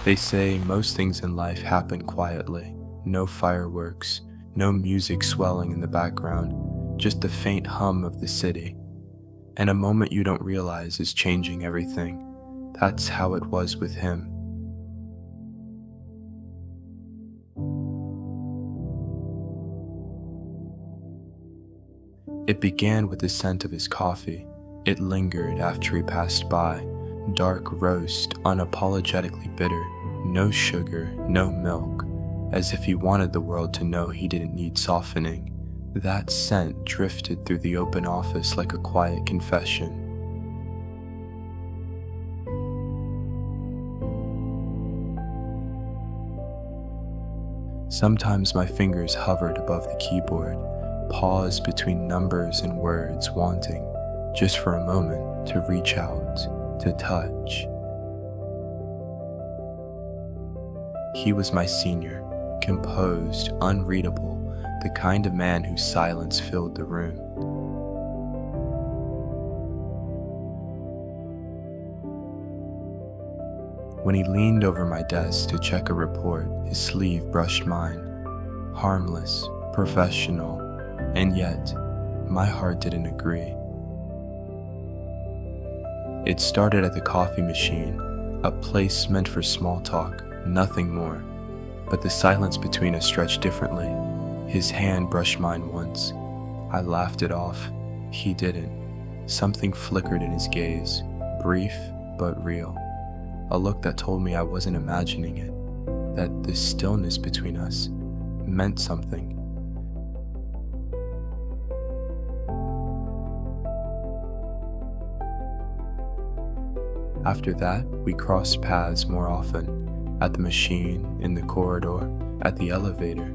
They say most things in life happen quietly. No fireworks, no music swelling in the background, just the faint hum of the city. And a moment you don't realize is changing everything. That's how it was with him. It began with the scent of his coffee. It lingered after he passed by. Dark roast, unapologetically bitter, no sugar, no milk, as if he wanted the world to know he didn't need softening. That scent drifted through the open office like a quiet confession. Sometimes my fingers hovered above the keyboard, paused between numbers and words, wanting, just for a moment, to reach out, to touch. He was my senior, composed, unreadable, the kind of man whose silence filled the room. When he leaned over my desk to check a report, his sleeve brushed mine. Harmless, professional, and yet, my heart didn't agree. It started at the coffee machine, a place meant for small talk, nothing more. But the silence between us stretched differently. His hand brushed mine once. I laughed it off. He didn't. Something flickered in his gaze, brief but real. A look that told me I wasn't imagining it, that the stillness between us meant something. After that, we crossed paths more often, at the machine, in the corridor, at the elevator.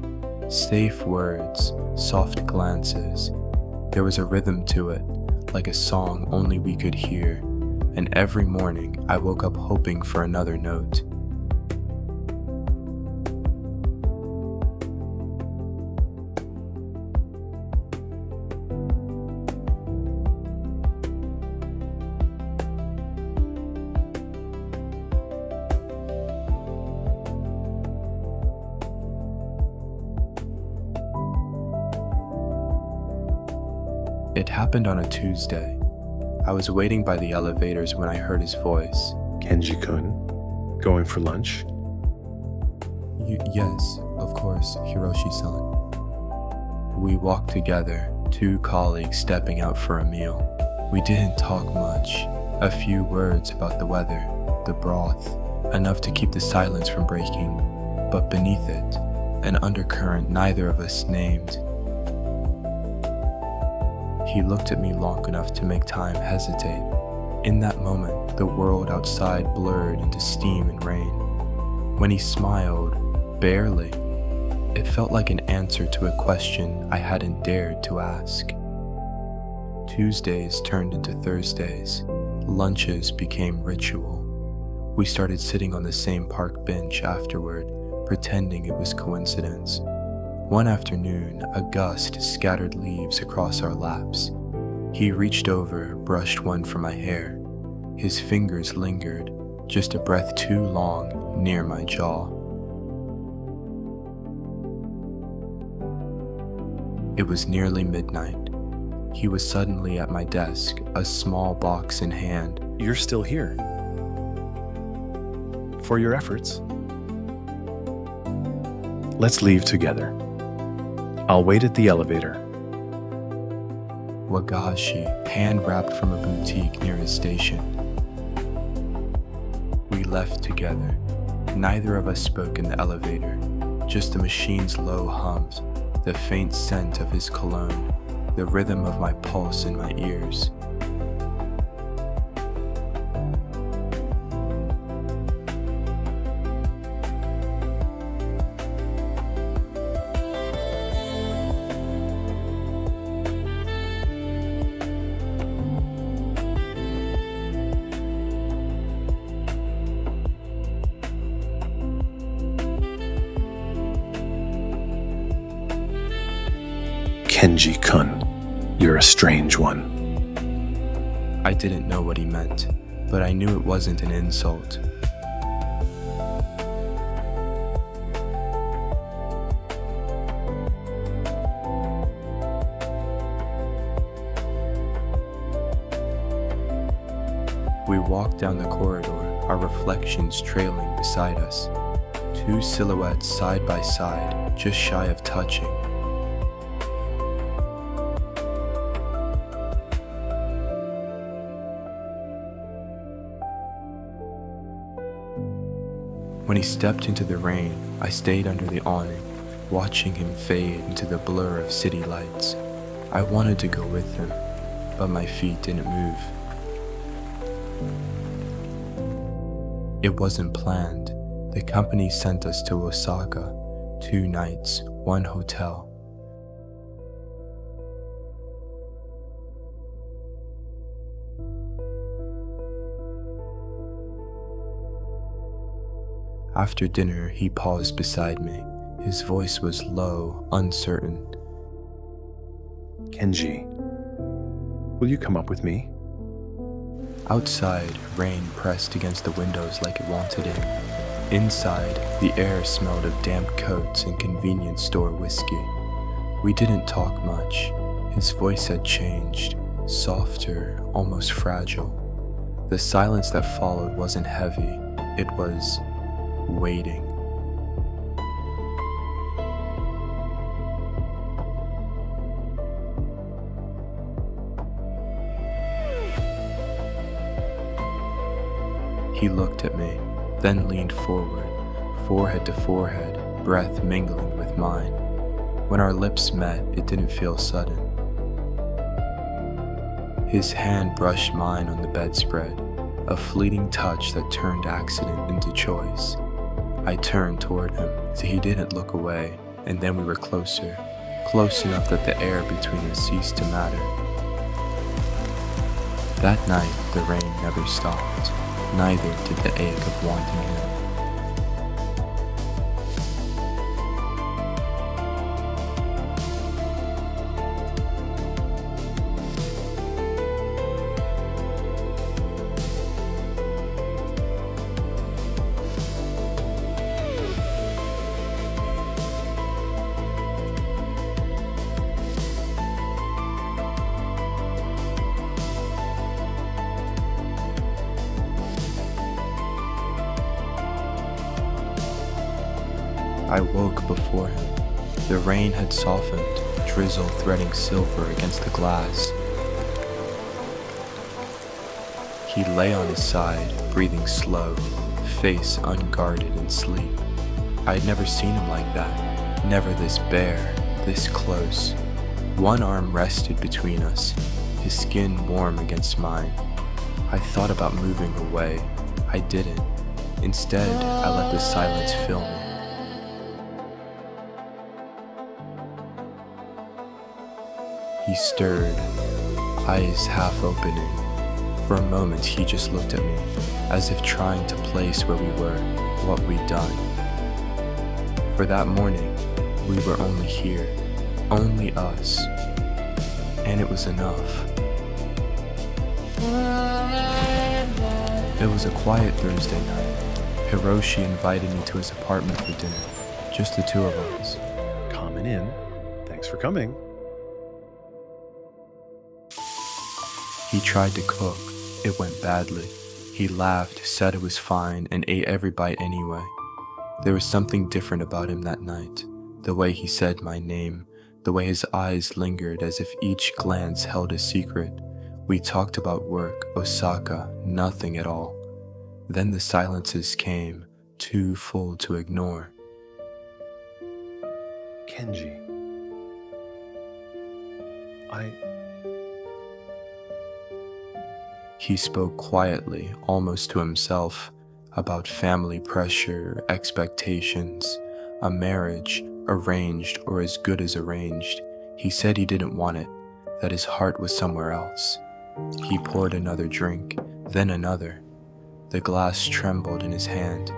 Safe words, soft glances. There was a rhythm to it, like a song only we could hear, and every morning I woke up hoping for another note. It happened on a Tuesday. I was waiting by the elevators when I heard his voice. Kenji-kun, going for lunch? Yes, of course, Hiroshi-san. We walked together, two colleagues stepping out for a meal. We didn't talk much, a few words about the weather, the broth, enough to keep the silence from breaking, but beneath it, an undercurrent neither of us named. He looked at me long enough to make time hesitate. In that moment, the world outside blurred into steam and rain. When he smiled, barely, it felt like an answer to a question I hadn't dared to ask. Tuesdays turned into Thursdays. Lunches became ritual. We started sitting on the same park bench afterward, pretending it was coincidence. One afternoon, a gust scattered leaves across our laps. He reached over, brushed one from my hair. His fingers lingered, just a breath too long, near my jaw. It was nearly midnight. He was suddenly at my desk, a small box in hand. You're still here. For your efforts. Let's leave together. I'll wait at the elevator. Wagashi, hand-wrapped from a boutique near his station. We left together. Neither of us spoke in the elevator, just the machine's low hums, the faint scent of his cologne, the rhythm of my pulse in my ears. Kenji-kun, you're a strange one. I didn't know what he meant, but I knew it wasn't an insult. We walked down the corridor, our reflections trailing beside us. Two silhouettes side by side, just shy of touching. When he stepped into the rain, I stayed under the awning, watching him fade into the blur of city lights. I wanted to go with him, but my feet didn't move. It wasn't planned. The company sent us to Osaka, 2 nights, 1 hotel. After dinner, he paused beside me. His voice was low, uncertain. Kenji, will you come up with me? Outside, rain pressed against the windows like it wanted in. Inside, the air smelled of damp coats and convenience store whiskey. We didn't talk much. His voice had changed, softer, almost fragile. The silence that followed wasn't heavy. It was waiting. He looked at me, then leaned forward, forehead to forehead, breath mingling with mine. When our lips met, it didn't feel sudden. His hand brushed mine on the bedspread, a fleeting touch that turned accident into choice. I turned toward him, so he didn't look away, and then we were closer, close enough that the air between us ceased to matter. That night, the rain never stopped. Neither did the ache of wanting him. I woke before him. The rain had softened, drizzle threading silver against the glass. He lay on his side, breathing slow, face unguarded in sleep. I had never seen him like that, never this bare, this close. One arm rested between us, his skin warm against mine. I thought about moving away. I didn't. Instead, I let the silence fill me. He stirred, eyes half opening. For a moment, he just looked at me, as if trying to place where we were, what we'd done. For that morning, we were only here, only us, and it was enough. It was a quiet Thursday night. Hiroshi invited me to his apartment for dinner, just the 2 of us. Coming in. Thanks for coming. He tried to cook. It went badly. He laughed, said it was fine, and ate every bite anyway. There was something different about him that night. The way he said my name, the way his eyes lingered as if each glance held a secret. We talked about work, Osaka, nothing at all. Then the silences came, too full to ignore. Kenji. He spoke quietly, almost to himself, about family pressure, expectations, a marriage, arranged or as good as arranged. He said he didn't want it, that his heart was somewhere else. He poured another drink, then another. The glass trembled in his hand.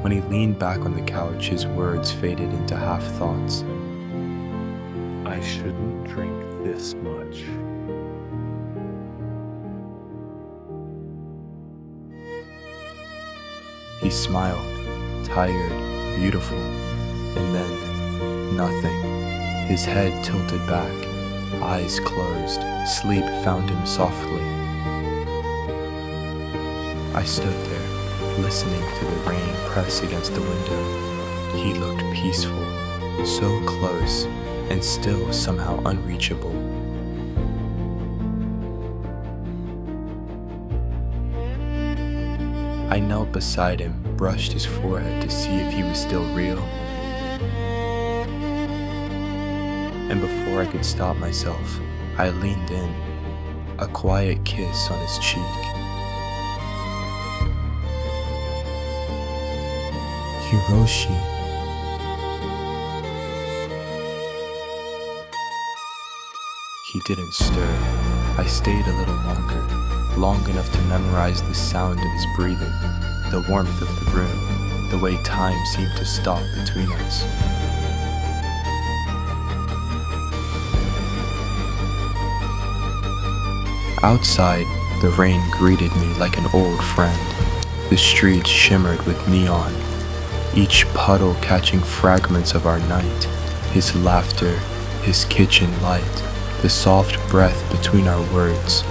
When he leaned back on the couch, his words faded into half-thoughts. I shouldn't drink this much. He smiled, tired, beautiful, and then nothing. His head tilted back, eyes closed, sleep found him softly. I stood there, listening to the rain press against the window. He looked peaceful, so close, and still somehow unreachable. I knelt beside him, brushed his forehead to see if he was still real. And before I could stop myself, I leaned in, a quiet kiss on his cheek. Hiroshi. He didn't stir. I stayed a little longer, long enough to memorize the sound of his breathing, the warmth of the room, the way time seemed to stop between us. Outside, the rain greeted me like an old friend. The streets shimmered with neon, each puddle catching fragments of our night, his laughter, his kitchen light, the soft breath between our words.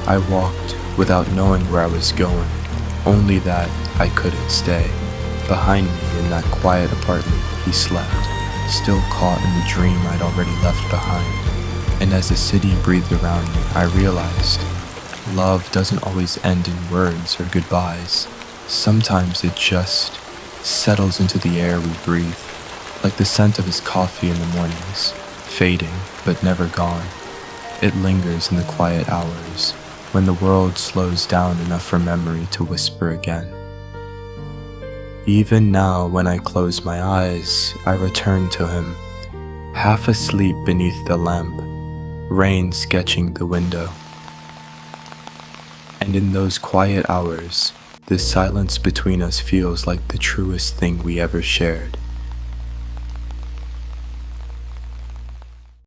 I walked without knowing where I was going, only that I couldn't stay. Behind me in that quiet apartment, he slept, still caught in the dream I'd already left behind. And as the city breathed around me, I realized love doesn't always end in words or goodbyes. Sometimes it just settles into the air we breathe, like the scent of his coffee in the mornings, fading but never gone. It lingers in the quiet hours, when the world slows down enough for memory to whisper again. Even now, when I close my eyes, I return to him, half asleep beneath the lamp, rain sketching the window. And in those quiet hours, the silence between us feels like the truest thing we ever shared.